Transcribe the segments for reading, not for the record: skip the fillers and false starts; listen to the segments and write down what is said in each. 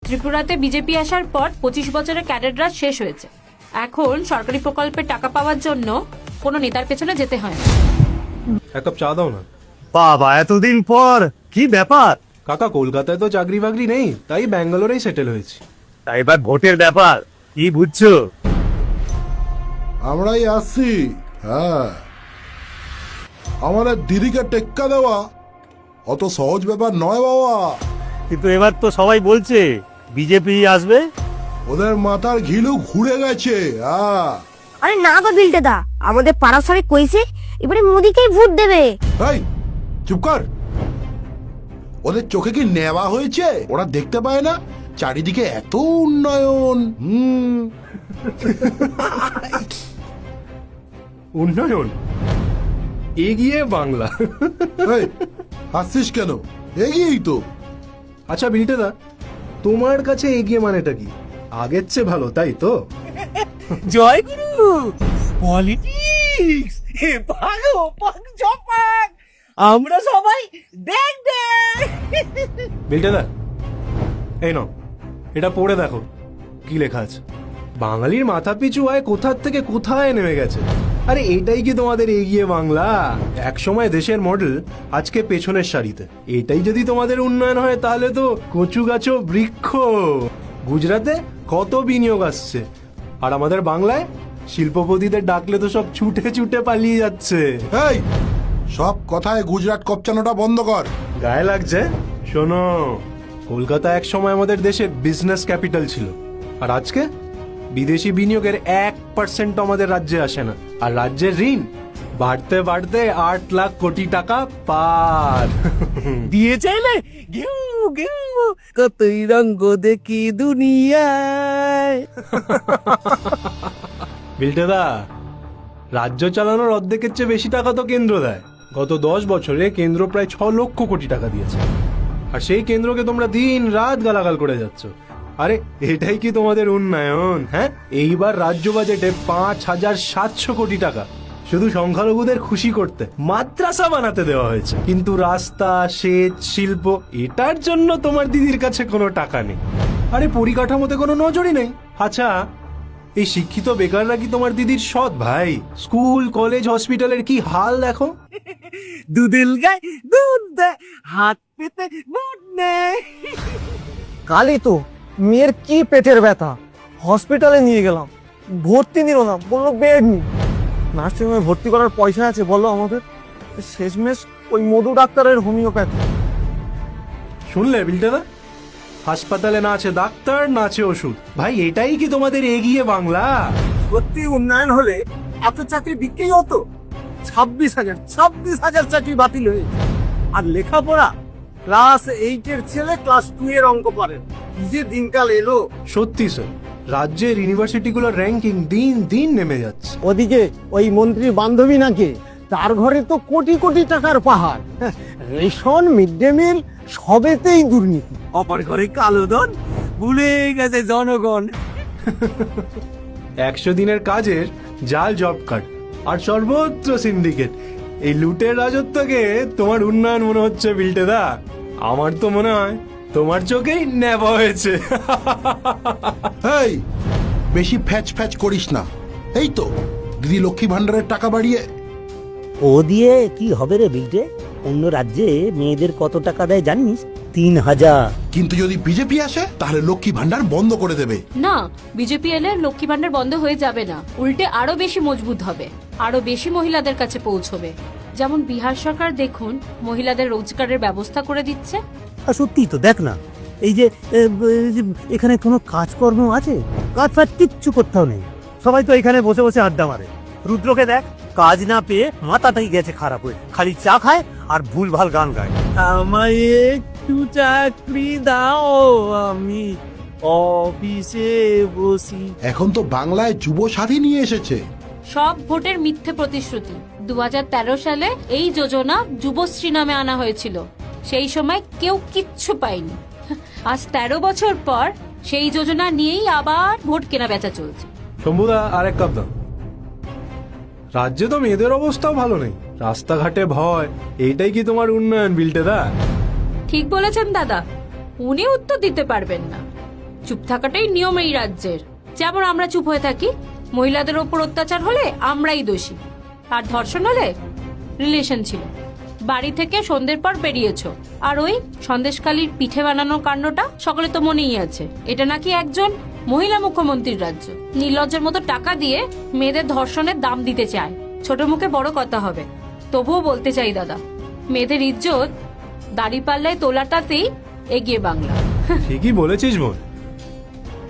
ত্রিপুরাতে বিজেপি আসার পর 25 বছরের ক্যাডার রাজ শেষ হয়েছে। এখন সরকারি প্রকল্পের টাকা পাওয়ার জন্য কোনো নেতার পেছনে যেতে হয় না। এক কাপ চা দাও না। বাবা, এতদিন পর কি ব্যাপার? কাকা, কলকাতায় তো চাকরি বাকরি নেই, তাই ব্যাঙ্গালোরেই সেটেল হয়েছি। তাই এবার ভোটের ব্যাপার কি বুঝছো? আমরাই আসছি। হ্যাঁ, আমাদের দিদিকে টেক্কা দেওয়া অত সহজ ব্যাপার নয় বাবা। কিন্তু এবার তো সবাই বলছে বিজেপি আসবে। ওদের মাথার ঘিলু ঘুরে গেছে। হ্যাঁ, আরে না গো বিল্টে দা, আমাদের পাড়া সবাই কইছে এবারে মোদিকেই ভোট দেবে। এই চুপ কর। ওদের চোখে কি নেওয়া হয়েছে? ওরা দেখতে পায় না চারিদিকে এত উন্নয়ন। উন্নয়ন, এগিয়ে বাংলা। এই, হাসছিস কেন? এগিয়েই তো। আচ্ছা বিলটেদা, তোমার কাছে এগিয়ে মানেটা কি? আগের চেয়ে ভালো, তাই তো? জয় গুরু। পলিটিক্স ভালো পাক জপাক, আমরা সবাই দেখ দেখ। বিলটেদা, এই নাও, এটা পড়ে দেখো কি লেখা আছে। বাঙালির মাথা পিছু আয় কোথার থেকে কোথায় নেমে গেছে। আরে এটাই কি তোমাদের এগিয়ে বাংলা? এক সময় দেশের মডেল, আজকে পেছনের সারিতে। এটাই যদি তোমাদের উন্নয়ন হয় তাহলে তো কচু গাছও বৃক্ষ। গুজরাটে কত বিনিয়োগ আসছে, আর আমাদের বাংলায় শিল্পপতিদের ডাকলে তো সব ছুটে ছুটে পালিয়ে যাচ্ছে। এই, সব কথায় গুজরাট কপচানোটা বন্ধ কর। গায়ে লাগছে? শোনো, কলকাতা এক সময় আমাদের দেশের বিজনেস ক্যাপিটাল ছিল, আর আজকে বিদেশি বিনিয়োগের 1% আমাদের রাজ্যে আসে না। আর রাজ্যের ঋণ বাড়তে বাড়তে 8 লাখ কোটি টাকা পার। দিয়ে চাইলে গেউ গেউ কতই রঙ্গ দেখি দুনিয়ায়। বিলটেদা, রাজ্য চালানোর অর্ধেকের চেয়ে বেশি টাকা তো কেন্দ্র দেয়। গত 10 বছরে কেন্দ্র প্রায় 6 লক্ষ কোটি টাকা দিয়েছে, আর সেই কেন্দ্রকে তোমরা দিন রাত গালাগাল করে যাচ্ছ। আরে এটাই কি তোমাদের উন্নয়ন? হ্যাঁ, এইবার রাজ্য বাজেটে 5,700 কোটি টাকা শুধু সংখ্যালঘুদের খুশি করতে মাদ্রাসা বানাতে দেওয়া হয়েছে। কিন্তু রাস্তা, সেচ, শিল্প, এটার জন্য তোমার দিদির কাছে কোনো টাকা নেই। আরে পরিকাঠামোতে কোনো নজরই নেই। আচ্ছা, এই শিক্ষিত বেকাররা কি তোমার দিদির সৎ ভাই? স্কুল, কলেজ, হসপিটালের কি হাল দেখো। দুদিল গায় দুধ দেয়, হাত পেতে ভোট নেয়। কালই তো মেয়ের কি পেটের ব্যথা, হসপিটালে নিয়ে গেলাম, ভর্তি নিল না, বললো বেড নেই। নার্সিংহোমে ভর্তি করার পয়সা আছে বলো আমাদের? শেষমেশ ওই মধু ডাক্তারের হোমিওপ্যাথি। শুনলে বিলটেদা, হাসপাতালে না আছে ডাক্তার, না আছে ওষুধ। ভাই এটাই কি তোমাদের এগিয়ে বাংলা? সত্যি উন্নয়ন হলে এত চাকরি বিক্রি হতো? 26,000 চাকরি বাতিল হয়েছে। আর লেখাপড়া, ক্লাস 8-এর ছেলে ক্লাস 2 এর অঙ্ক পারে। কি যে দিনকাল এলো। সত্যি স্যার, রাজ্যের ইউনিভার্সিটিগুলোর র্যাঙ্কিং দিন দিন নেমে যাচ্ছে। ওদিকে ওই মন্ত্রীর বান্ধবী নাকি, তার ঘরে তো কোটি কোটি টাকার পাহাড়। রেশন, মিড ডে মিল সবেতেই দুর্নীতি। অপর ঘরে কালো ধন, ভুলে গেছে জনগণ। 100 দিনের কাজের জাল জব কার্ড, আর সর্বত্র সিন্ডিকেট। এই লুটের রাজত্বকে তোমার উন্নয়ন মনে হচ্ছে বিলটেদা? আমার তো মনে হয় তোমার চোখেই নেওয়া হয়েছে। এই, বেশি ফ্যাচ ফ্যাচ করিস না। এই তো দিদি লক্ষ্মী ভান্ডারের টাকা বাড়িয়ে। ও দিয়ে কি হবে রে বিলটে? অন্য রাজ্যে মেয়েদের কত টাকা দেয় জানিস? 3,000। কিন্তু যদি বিজেপি আসে তাহলে লক্ষ্মী ভান্ডার বন্ধ করে দেবে। না, বিজেপি এলে লক্ষ্মী ভান্ডার বন্ধ হয়ে যাবে না, উল্টে আরো বেশি মজবুত হবে, আরো বেশি মহিলাদের কাছে পৌঁছবে। যেমন বিহার সরকার দেখুন মহিলাদের রোজগারের ব্যবস্থা করে দিচ্ছে। আর সত্যি তো, দেখ না, এই যে এখানে কোনো কাজকর্ম আছে? কাজ ফাজ কিচ্ছু করতেও নেই, সবাই তো এখানে বসে বসে আড্ডা মারে। রুদ্রকে দেখ, কাজ না পেয়ে মাথাটাই গেছে খারাপ হয়ে, খালি চা খায় আর ভুলভাল গান গায়। আমায় একটু চাকরি দাও, আমি অফিসে বসি। এখন তো বাংলায় যুব সাথী নিয়ে এসেছে। সব ভোটের মিথ্যে প্রতিশ্রুতি। 2013 সালে এই যোজনা যুবশ্রী নামে আনা হয়েছিল, সেই সময় কেউ কিচ্ছু পায়নি। আজ 13 বছর পর সেই যোজনা নিয়েই আবার ভোট কেনা বেচা চলছে। শম্ভুদা, আরেক কাপ দাও। রাজ্যে তো মেয়েদের অবস্থাও ভালো নেই, রাস্তাঘাটে ভয়। এইটাই কি তোমার উন্নয়ন বিলটেদা? ঠিক বলেছেন দাদা, উনি উত্তর দিতে পারবেন না। চুপ থাকাটাই নিয়ম এই রাজ্যের। যেমন আমরা চুপ হয়ে থাকি, মহিলাদের ওপর অত্যাচার হলে আমরাই দোষী, আর ধর্ষণ হলে রিলেশন ছিল। বাড়ি থেকে সন্ধ্যের পর বেরিয়েছো, আর ওই সন্দেশখালির পিঠে বানানোর কাণ্ডটা সকলে তো মনেই আছে। এটা নাকি একজন মহিলা মুখ্যমন্ত্রীর রাজ্য। নির্লজ্জের মতো টাকা দিয়ে মেয়েদের ধর্ষণের দাম দিতে চায়। ছোট মুখে বড় কথা হবে। তবুও বলতে চাই দাদা, মেয়েদের ইজ্জত দাড়িপাল্লায় তোলাটাতেই এগিয়ে বাংলা। ঠিকই বলেছিস বোন,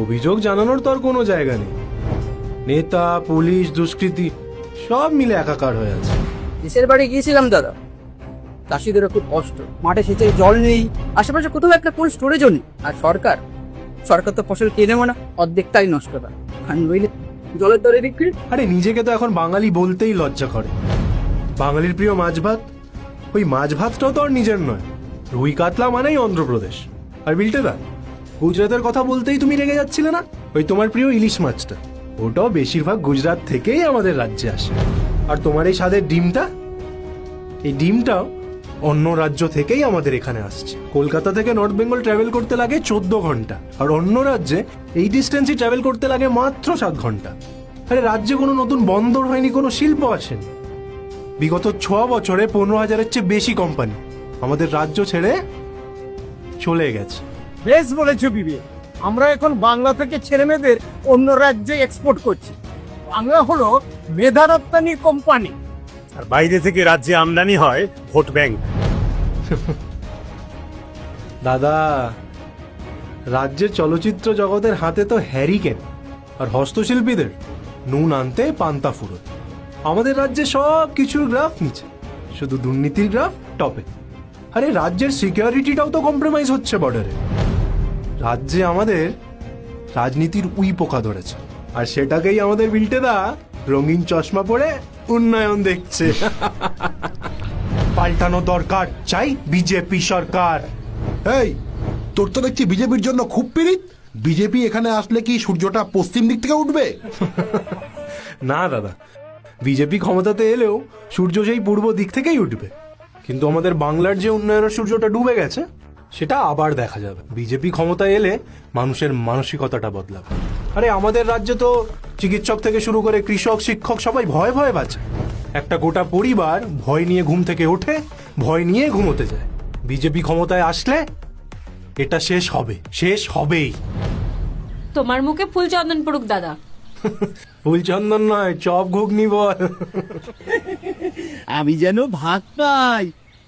অভিযোগ জানানোর তো আর কোনো জায়গা নেই। নেতা, পুলিশ, দুষ্কৃতী সব মিলে একাকার হয়ে আছে। দেশের বাড়ি গিয়েছিলাম দাদা, চাষিদেরও খুব কষ্ট, মাঠে সেচে জল নেই, আশেপাশে কোথাও একটা কোন স্টোরেজও নেই। আর সরকার তো ফসল কিনেও না, অর্ধেকটাই নষ্ট করে। আর নইলে জলের দরে বিক্রি। আরে নিজেকে তো এখন বাঙালি বলতেই লজ্জা করে। বাঙালির প্রিয় মাছ ভাত, ওই মাছ ভাতটাও তো আর নিজের নয়। রুই কাতলা মানেই অন্ধ্রপ্রদেশ। আর বিলটেদা, গুজরাটের কথা বলতেই তুমি রেগে যাচ্ছিলে না? ওই তোমার প্রিয় ইলিশ মাছটা, ওটাও বেশিরভাগ গুজরাট থেকেই আমাদের রাজ্যে আসে। আর তোমার এই স্বাদের ডিমটা, এই ডিমটাও অন্য রাজ্য থেকেই আমাদের এখানে আসছে। কলকাতা থেকে নর্থ বেঙ্গল ট্রাভেল করতে লাগে 14 ঘন্টা, আর অন্য রাজ্যে এই ডিস্টেন্সই ট্রাভেল করতে লাগে মাত্র 7 ঘন্টা। আরে রাজ্যে কোনো নতুন বন্দর হয়নি, কোনো শিল্প আসেনি। বিগত 6 বছরে 15,000-এর চেয়ে বেশি কোম্পানি আমাদের রাজ্য ছেড়ে চলে গেছে। বেশ বলেছো বিবে, আমরা এখন বাংলা থেকে ছেলে মেয়েদের অন্য রাজ্যে এক্সপোর্ট করছি। বাংলা হলো মেধা রপ্তানি কোম্পানি। আর বাইরে থেকে রাজ্যে আমদানি হয় ভোট ব্যাংক। দাদা, রাজ্যের চলচ্চিত্র জগতের হাতে তো হ্যারিকেন, আর হস্তশিল্পীদের নুন আনতে পান্তা ফুরোয়। আমাদের রাজ্যে সব কিছুর গ্রাফ নিচে, শুধু দুর্নীতির গ্রাফ টপে। আরে রাজ্যের সিকিউরিটিটাও তো কম্প্রোমাইজ হচ্ছে বর্ডারে। রাজ্যে আমাদের রাজনীতির উই পোকা ধরেছে, আর সেটাকেই আমাদের বিলটেদা রঙিন চশমা পরে উন্নয়ন দেখছে। পাল্টানো দরকার, চাই বিজেপি সরকার। এই, তোর তো দেখছি বিজেপির জন্য খুব পীড়িত। বিজেপি এখানে আসলে কি সূর্যটা পশ্চিম দিক থেকে উঠবে? না দাদা, বিজেপি ক্ষমতাতে এলেও সূর্য সেই পূর্ব দিক থেকেই উঠবে। কিন্তু আমাদের বাংলার যে উন্নয়নের সূর্যটা ডুবে গেছে, সেটা আবার দেখা যাবে। বিজেপি ক্ষমতায় এলে মানুষের মানসিকতাটা বদলাবে। আরে আমাদের রাজ্যে তো চিকিৎসক থেকে শুরু করে কৃষক, শিক্ষক সবাই ভয়ে ভয়ে বাঁচে। একটা গোটা পরিবার ভয় নিয়ে ঘুম থেকে ওঠে, ভয় নিয়ে ঘুমোতে যায়। বিজেপি ক্ষমতায় আসলে এটা শেষ হবে, শেষ হবেই। তোমার মুখে ফুল চন্দন পড়ুক দাদা। ফুলচন্দন নয়, চপ ঘুগনি বল। আমি যেন ভাত পাই,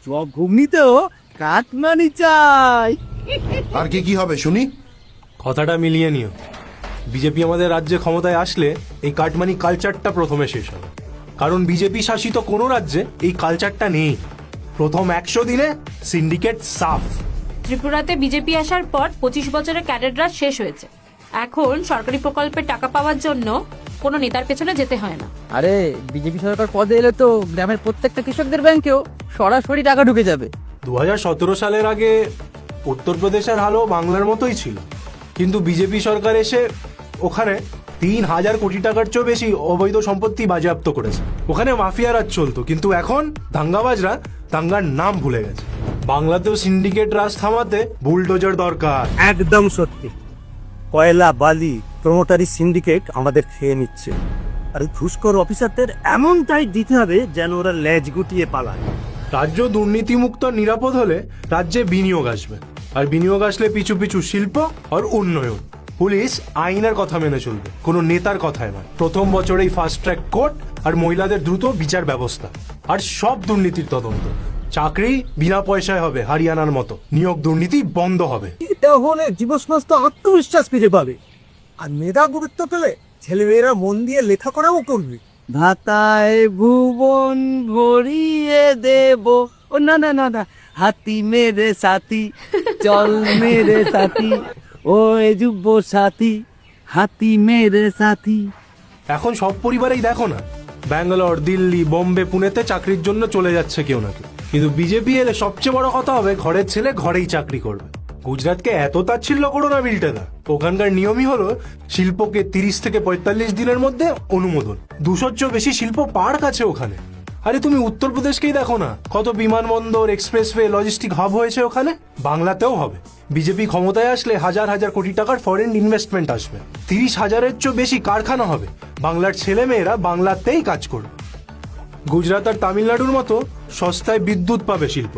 চপ ঘুগনিতেও কাটমানি চাই। আর কি কি হবে শুনি? কথাটা মিলিয়ে নিও। বিজেপি আমাদের রাজ্যে ক্ষমতায় আসলে এই কাটমানি কালচারটা প্রথমে শেষ হবে। কারণ বিজেপি শাসিত কোনো রাজ্যে এই কালচারটা নেই। প্রথম 100 দিনে সিন্ডিকেট সাফ। ত্রিপুরাতে বিজেপি আসার পর 25 বছরের ক্যাডেট রাজ শেষ হয়েছে। এখন সরকারি প্রকল্পের টাকা পাওয়ার জন্য কোনো নেতার পেছনে যেতে হয় না। আরে বিজেপি সরকার পদে এলে তো গ্রামের প্রত্যেকটা কৃষকদের ব্যাংকেও সরাসরি টাকা ঢুকে যাবে। 2017 সালের আগে উত্তরপ্রদেশের হালও বাংলার মতোই ছিল, কিন্তু বিজেপি সরকার এসে ওখানে 3,000 কোটি টাকার চেয়েও বেশি অবৈধ সম্পত্তি বাজেয়াপ্ত করেছে। ওখানে মাফিয়া রাজ চলতো, কিন্তু এখন দাঙ্গাবাজরা দাঙ্গার নাম ভুলে গেছে। বাংলাতেও সিন্ডিকেট রাজ থামাতে বুলডোজার দরকার। একদম সত্যি, কয়লা, বালি, প্রমোটারি সিন্ডিকেট আমাদের খেয়ে নিচ্ছে। আর ঘুষখোর অফিসারদের এমনটাই দিতে হবে যেন ওরা লেজ গুটিয়ে পালায়। রাজ্য দুর্নীতিমুক্ত আর নিরাপদ হলে রাজ্যে বিনিয়োগ আসবে, আর বিনিয়োগ আসলে পিছু পিছু শিল্প আর উন্নয়ন। পুলিশ আইনের কথা মেনে চলবে, কোনো নেতার কথায় নয়। প্রথম বছরেই ফাস্ট ট্র্যাক কোর্ট আর মহিলাদের দ্রুত বিচার ব্যবস্থা, আর সব দুর্নীতির তদন্ত। চাকরি বিনা পয়সায় হবে হরিয়ানার মতো। নিয়োগ দুর্নীতি বন্ধ হবে। এটা হলে যুবসমাজ তো আত্মবিশ্বাস ফিরে পাবে, আর মেধা গুরুত্ব পেলে ছেলেমেয়েরা মন দিয়ে লেখাপড়াও করবে। ভাতায় ভুবন ভরিয়ে দেব। ও না না না না, হাতি মেরে সাথী, চল মেরে সাথী, ও যুব সাথী, হাতি মেরে সাথী। এখন সব পরিবারেই দেখো না, ব্যাঙ্গালোর, দিল্লি, বোম্বে, পুনেতে চাকরির জন্য চলে যাচ্ছে কেউ না কেউ। কিন্তু বিজেপি এলে সবচেয়ে বড় কথা হবে, ঘরের ছেলে ঘরেই চাকরি করবে। গুজরাটকে এত তাচ্ছিল্য করো না বিলটেদা। ওখানকার নিয়মই হলো শিল্পকে 30 থেকে 45 দিনের মধ্যে অনুমোদন। 200-র চেয়েও বেশি শিল্প পার্ক আছে ওখানে। আরে তুমি উত্তরপ্রদেশকেই দেখো না, কত বিমানবন্দর, এক্সপ্রেসওয়ে, লজিস্টিক হাব হয়েছে ওখানে। বাংলাতেও হবে। বিজেপি ক্ষমতায় আসলে হাজার হাজার কোটি টাকার ফরেন ইনভেস্টমেন্ট আসবে। 30,000-এর চেয়ে বেশি কারখানা হবে। বাংলার ছেলেমেয়েরা বাংলাতেই কাজ করবে। গুজরাট আর তামিলনাড়ুর মতো সস্তায় বিদ্যুৎ পাবে শিল্প।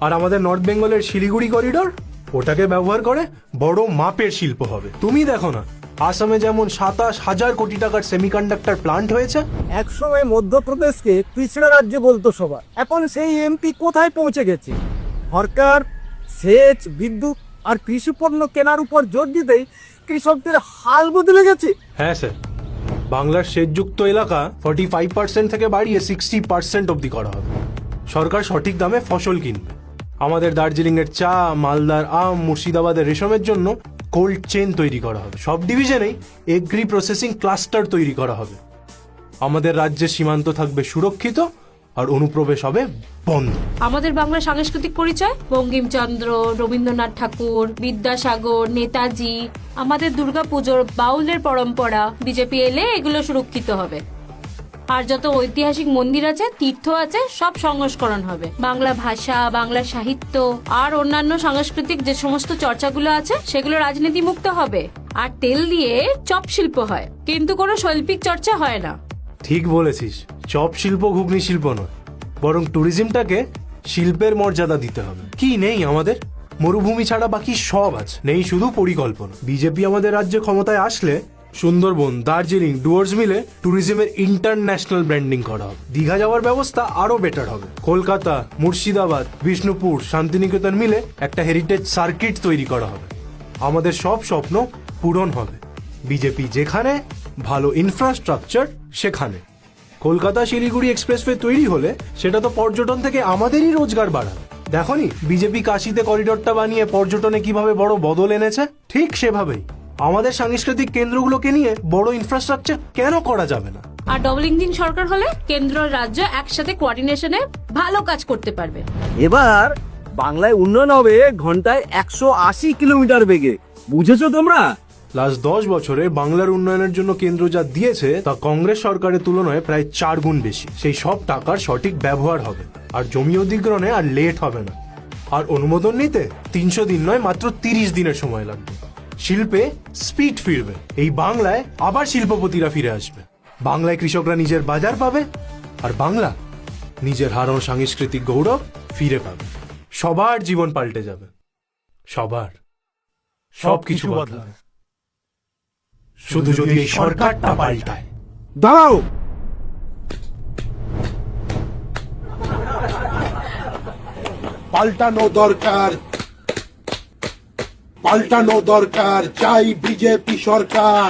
আর আমাদের নর্থ বেঙ্গলের শিলিগুড়ি করিডোর, ওটাকে ব্যবহার করে বড় মাপের শিল্প হবে। তুমি দেখো না, আসামে যেমন 27,000 কোটি টাকার সেমিকন্ডাক্টর প্লান্ট হয়েছে। একসময় মধ্যপ্রদেশকে পিছড়া রাজ্য বলতো সবাই, এখন সেই এমপি কোথায় পৌঁছে গেছে? সরকার সেচ, বিদ্যুৎ আর কৃষি পণ্য কেনার উপর জোর দিতেই কৃষকদের হাল বদলে গেছে। হ্যাঁ স্যার, বাংলার সেচযুক্ত এলাকা 45% থেকে বাড়িয়ে 60% অবধি করা হবে। সরকার সঠিক দামে ফসল কিনবে। আমাদের দার্জিলিং এর চা, মালদার আম, মুর্শিদাবাদের রেশমের জন্য কোল্ড চেন তৈরি করা হবে। সব ডিভিশনেই এগ্রি প্রসেসিং ক্লাস্টার তৈরি করা হবে। আমাদের রাজ্যের সীমান্ত থাকবে সুরক্ষিত আর অনুপ্রবেশ হবে বন্ধ। আমাদের বাংলার সাংস্কৃতিক পরিচয় বঙ্কিমচন্দ্র, রবীন্দ্রনাথ ঠাকুর, বিদ্যাসাগর, নেতাজি, আমাদের দুর্গাপুজোর বাউলের পরম্পরা, বিজেপি এলে এগুলো সুরক্ষিত হবে। আর যত ঐতিহাসিক মন্দির আছে, তীর্থ আছে, সব সংস্করণ হবে। বাংলা ভাষা, বাংলা সাহিত্য আর অন্যান্য সাংস্কৃতিক যে সমস্ত চর্চাগুলো আছে সেগুলো রাজনীতি মুক্ত হবে। আর তেল দিয়ে চপ শিল্প হয়, কিন্তু কোনো শৈল্পিক চর্চা হয় না। ঠিক বলেছিস, চপ শিল্প ঘুগনি শিল্প নয়, বরং ট্যুরিজমটাকে শিল্পের মর্যাদা দিতে হবে। কি নেই আমাদের? মরুভূমি ছাড়া বাকি সব আছে, নেই শুধু পরিকল্পনা। বিজেপি আমাদের রাজ্যে ক্ষমতায় আসলে সুন্দরবন, দার্জিলিং, ডুয়ার্স মিলে ট্যুরিজমের ইন্টারন্যাশনাল ব্র্যান্ডিং করা হবে। দীঘা যাওয়ার ব্যবস্থা আরো বেটার হবে। কলকাতা, মুর্শিদাবাদ, বিষ্ণুপুর, শান্তিনিকেতন মিলে একটা হেরিটেজ সার্কিট তৈরি করা হবে। আমাদের সব স্বপ্ন পূরণ হবে। বিজেপি যেখানে, ভালো ইনফ্রাস্ট্রাকচার সেখানে। কলকাতা শিলিগুড়ি এক্সপ্রেসওয়ে তৈরি হলে সেটা তো পর্যটন থেকে আমাদেরই রোজগার বাড়াবে। দেখনি বিজেপি কাশিতে করিডোরটা বানিয়ে পর্যটনে কিভাবে বড় বদল এনেছে? ঠিক সেভাবেই আমাদের সাংস্কৃতিক কেন্দ্রগুলোকে নিয়ে বড় ইনফ্রাস্ট্রাকচার কেন করা যাবে না? আর ডবল ইঞ্জিন সরকার হলে কেন্দ্র রাজ্য একসাথে কোঅর্ডিনেশনে ভালো কাজ করতে পারবে। এবার বাংলায় উন্নয়ন হবে ঘন্টায় 180 কিলোমিটার বেগে। বুঝেছো তোমরা? লাস্ট 10 বছরে বাংলার উন্নয়নের জন্য কেন্দ্র যা দিয়েছে তা কংগ্রেস সরকারের তুলনায় প্রায় 4 গুণ বেশি। সেই সব টাকার সঠিক ব্যবহার হবে, আর জমি অধিগ্রহণে আর লেট হবে না। আর অনুমোদন নিতে 300 দিন নয়, মাত্র 30 দিনের সময় লাগবে। শিল্পে স্পিড ফিরবে। এই বাংলায় আবার শিল্পপতিরা ফিরে আসবে। বাংলায় কৃষকরা নিজের বাজার পাবে, আর বাংলা নিজের হারানো সাংস্কৃতিক গৌরব ফিরে পাবে। সবার জীবন পাল্টে যাবে, সবার। সবকিছু বদলাবে, শুধু যদি এই সরকারটা পাল্টায়। দাঁড়াও, পাল্টানো দরকার, পাল্টানো দরকার। চাই বিজেপি সরকার।